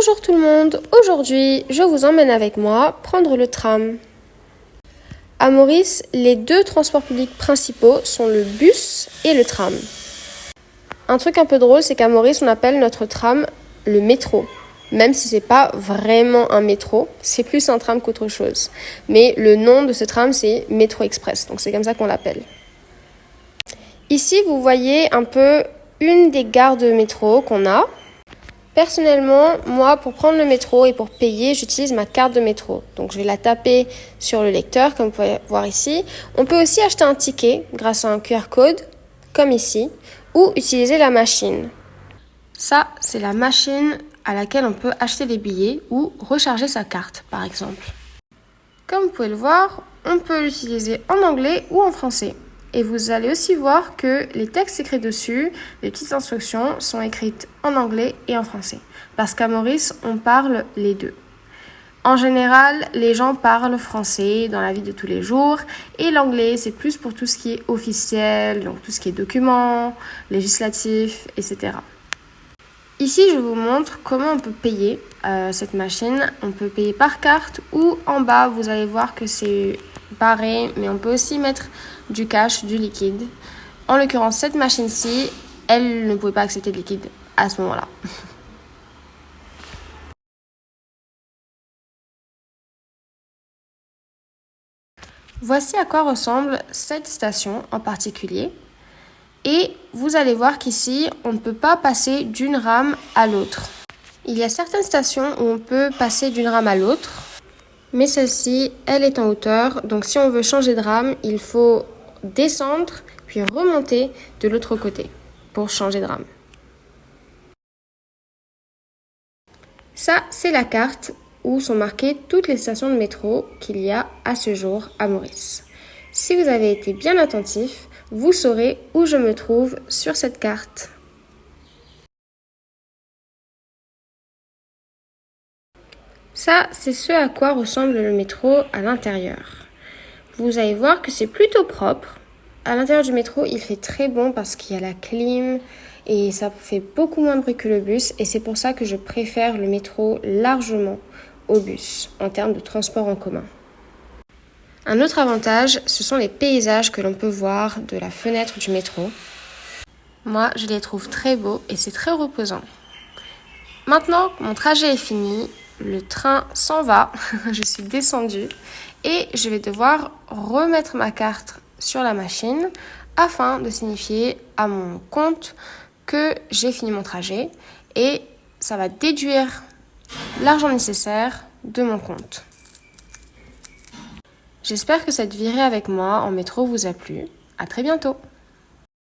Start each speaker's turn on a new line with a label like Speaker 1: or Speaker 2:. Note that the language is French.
Speaker 1: Bonjour tout le monde, aujourd'hui je vous emmène avec moi prendre le tram. À Maurice, les deux transports publics principaux sont le bus et le tram. Un truc un peu drôle, c'est qu'à Maurice on appelle notre tram le métro. Même si c'est pas vraiment un métro, c'est plus un tram qu'autre chose. Mais le nom de ce tram c'est Métro Express, donc c'est comme ça qu'on l'appelle. Ici vous voyez un peu une des gares de métro qu'on a. Personnellement, moi, pour prendre le métro et pour payer, j'utilise ma carte de métro. Donc, je vais la taper sur le lecteur, comme vous pouvez voir ici. On peut aussi acheter un ticket grâce à un QR code, comme ici, ou utiliser la machine. Ça, c'est la machine à laquelle on peut acheter des billets ou recharger sa carte, par exemple. Comme vous pouvez le voir, on peut l'utiliser en anglais ou en français. Et vous allez aussi voir que les textes écrits dessus, les petites instructions, sont écrites en anglais et en français. Parce qu'à Maurice, on parle les deux. En général, les gens parlent français dans la vie de tous les jours. Et l'anglais, c'est plus pour tout ce qui est officiel, donc tout ce qui est documents, législatifs, etc. Ici, je vous montre comment on peut payer cette machine. On peut payer par carte ou en bas, vous allez voir que c'est barré, mais on peut aussi mettre du cash, du liquide. En l'occurrence, cette machine-ci, elle ne pouvait pas accepter de liquide à ce moment-là. Voici à quoi ressemble cette station en particulier. Et vous allez voir qu'ici, on ne peut pas passer d'une rame à l'autre. Il y a certaines stations où on peut passer d'une rame à l'autre, mais celle-ci, elle est en hauteur. Donc si on veut changer de rame, il faut descendre puis remonter de l'autre côté pour changer de rame. Ça, c'est la carte où sont marquées toutes les stations de métro qu'il y a à ce jour à Maurice. Si vous avez été bien attentif, vous saurez où je me trouve sur cette carte. Ça, c'est ce à quoi ressemble le métro à l'intérieur. Vous allez voir que c'est plutôt propre. À l'intérieur du métro, il fait très bon parce qu'il y a la clim et ça fait beaucoup moins de bruit que le bus. Et c'est pour ça que je préfère le métro largement au bus en termes de transport en commun. Un autre avantage, ce sont les paysages que l'on peut voir de la fenêtre du métro. Moi, je les trouve très beaux et c'est très reposant. Maintenant, mon trajet est fini. Le train s'en va, je suis descendue et je vais devoir remettre ma carte sur la machine afin de signifier à mon compte que j'ai fini mon trajet et ça va déduire l'argent nécessaire de mon compte. J'espère que cette virée avec moi en métro vous a plu. À très bientôt.